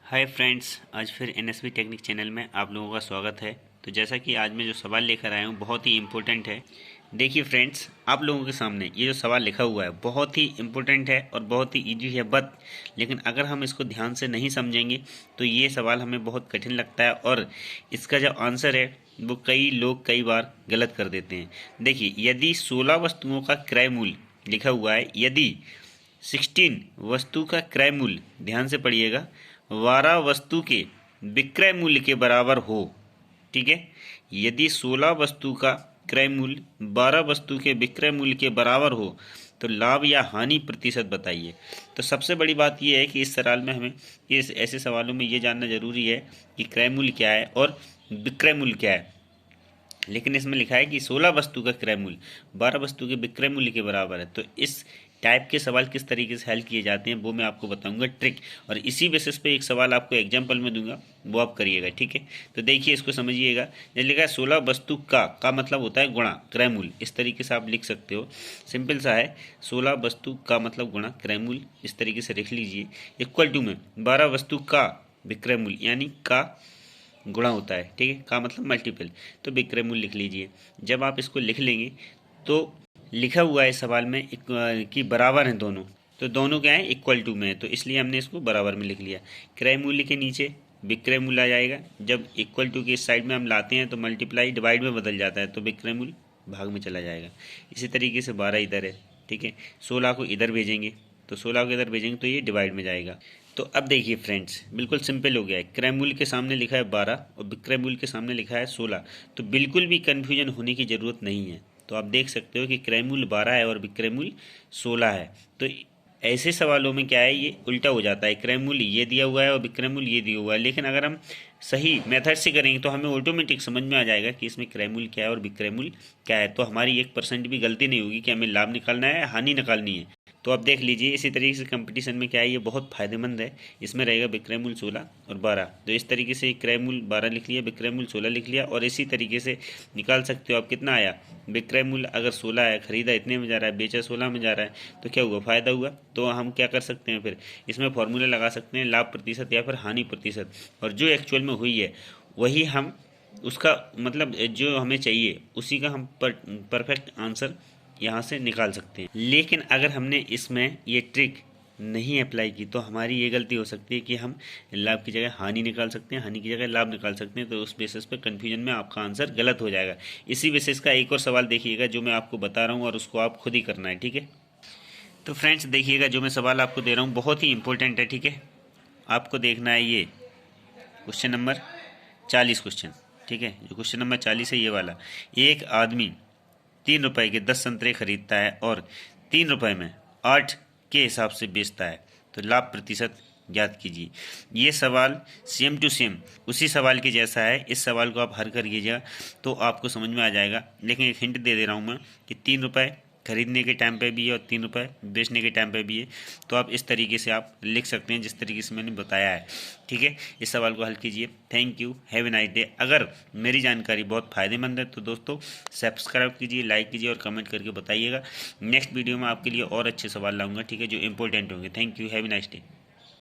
Hi friends, आज फिर NSV technique channel में आप लोगों का स्वागत है। तो जैसा कि आज मैं जो सवाल लेकर आया हूँ बहुत ही इम्पोर्टेंट है। देखिए फ्रेंड्स, आप लोगों के सामने ये जो सवाल लिखा हुआ है बहुत ही इम्पोर्टेंट है और बहुत ही इजी है लेकिन अगर हम इसको ध्यान से नहीं समझेंगे तो ये सवाल हमें बहुत कठिन लगता है और इसका जो आंसर है वो कई लोग कई बार गलत कर देते हैं। देखिए, यदि 16 वस्तुओं का क्रय मूल्य लिखा हुआ है, यदि 16 वस्तु का क्रय मूल्य, ध्यान से पढ़िएगा, 12 वस्तु के विक्रय मूल्य के बराबर हो, ठीक है। यदि 16 वस्तु का क्रय मूल्य 12 वस्तु के विक्रय मूल्य के बराबर हो तो लाभ या हानि प्रतिशत बताइए। तो सबसे बड़ी बात यह है कि इस सवाल में हमें इस ऐसे सवालों में ये जानना जरूरी है कि क्रय मूल्य क्या है और विक्रय मूल्य क्या है। लेकिन इसमें लिखा है कि 16 वस्तु का क्रय मूल्य 12 वस्तु के विक्रय मूल्य के बराबर है। तो इस टाइप के सवाल किस तरीके से हल किए जाते हैं वो मैं आपको बताऊंगा ट्रिक, और इसी बेसिस पे एक सवाल आपको एग्जाम्पल में दूंगा, वो आप करिएगा, ठीक है। तो देखिए, इसको समझिएगा। जैसे लिखा है 16 वस्तु का मतलब होता है गुणा क्रय मूल्य, इस तरीके से आप लिख सकते हो। सिंपल सा है, 16 वस्तु का मतलब गुणा क्रय मूल्य, इस तरीके से लिख लीजिए। इक्वल टू में 12 वस्तु का विक्रय मूल्य, यानी का गुणा होता है, ठीक है, का मतलब मल्टीपल, तो विक्रय मूल्य लिख लीजिए। जब आप इसको लिख लेंगे तो लिखा हुआ है सवाल में कि बराबर हैं दोनों, तो दोनों क्या है, इक्वल टू में है, तो इसलिए हमने इसको बराबर में लिख लिया। क्रय मूल्य के नीचे विक्रय मूल्य आ जाएगा। जब इक्वल टू के इस साइड में हम लाते हैं तो मल्टीप्लाई डिवाइड में बदल जाता है, तो विक्रय मूल्य भाग में चला जाएगा। इसी तरीके से 12 इधर है, ठीक है, 16 को इधर भेजेंगे, तो 16 को इधर भेजेंगे तो ये डिवाइड में जाएगा। तो अब देखिए फ्रेंड्स, बिल्कुल सिंपल हो गया है। क्रय मूल्य के सामने लिखा है 12 और विक्रय मूल्य के सामने लिखा है 16, तो बिल्कुल भी कन्फ्यूजन होने की ज़रूरत नहीं है। तो आप देख सकते हो कि क्रय मूल्य 12 है और विक्रय मूल्य 16 है। तो ऐसे सवालों में क्या है, ये उल्टा हो जाता है, क्रय मूल्य ये दिया हुआ है और विक्रय मूल्य ये दिया हुआ है। लेकिन अगर हम सही मेथड से करेंगे तो हमें ऑटोमेटिक समझ में आ जाएगा कि इसमें क्रय मूल्य क्या है और विक्रय मूल्य क्या है। तो हमारी 1% भी गलती नहीं होगी कि हमें लाभ निकालना है, हानि निकालनी है। तो आप देख लीजिए, इसी तरीके से कंपटीशन में क्या है, ये बहुत फायदेमंद है। इसमें रहेगा विक्रय मूल्य 16 और 12, तो इस तरीके से क्रय मूल्य 12 लिख लिया, विक्रय मूल्य 16 लिख लिया, और इसी तरीके से निकाल सकते हो आप कितना आया। विक्रय मूल्य अगर 16 है, खरीदा इतने में जा रहा है, बेचा 16 में जा रहा है, तो क्या हुआ, फायदा हुआ। तो हम क्या कर सकते हैं, फिर इसमें फॉर्मूला लगा सकते हैं, लाभ प्रतिशत या फिर हानि प्रतिशत, और जो एक्चुअल में हुई है वही हम उसका मतलब जो हमें चाहिए उसी का हम परफेक्ट आंसर यहाँ से निकाल सकते हैं। लेकिन अगर हमने इसमें ये ट्रिक नहीं अप्लाई की तो हमारी ये गलती हो सकती है कि हम लाभ की जगह हानि निकाल सकते हैं, हानि की जगह लाभ निकाल सकते हैं, तो उस बेसिस पे कन्फ्यूजन में आपका आंसर गलत हो जाएगा। इसी बेसिस का एक और सवाल देखिएगा जो मैं आपको बता रहा हूँ, और उसको आप खुद ही करना है, ठीक है। तो फ्रेंड्स देखिएगा, जो मैं सवाल आपको दे रहा हूँ बहुत ही इंपॉर्टेंट है, ठीक है। आपको देखना है ये क्वेश्चन नंबर 40 क्वेश्चन, ठीक है। जो क्वेश्चन नंबर 40 है ये वाला, एक आदमी 3 रुपए के 10 संतरे खरीदता है और 3 रुपए में 8 के हिसाब से बेचता है, तो लाभ प्रतिशत ज्ञात कीजिए। ये सवाल सेम टू सेम उसी सवाल के जैसा है। इस सवाल को आप हल करिएगा तो आपको समझ में आ जाएगा। लेकिन एक हिंट दे रहा हूँ मैं कि 3 रुपए खरीदने के टाइम पे भी है और 3 रुपए बेचने के टाइम पे भी है, तो आप इस तरीके से आप लिख सकते हैं जिस तरीके से मैंने बताया है, ठीक है। इस सवाल को हल कीजिए। Thank you, have a nice day. अगर मेरी जानकारी बहुत फ़ायदेमंद है तो दोस्तों सब्सक्राइब कीजिए, लाइक कीजिए और कमेंट करके बताइएगा। नेक्स्ट वीडियो में आपके लिए और अच्छे सवाल लाऊंगा, ठीक है, जो इंपॉर्टेंट होंगे। Thank you, have a nice day.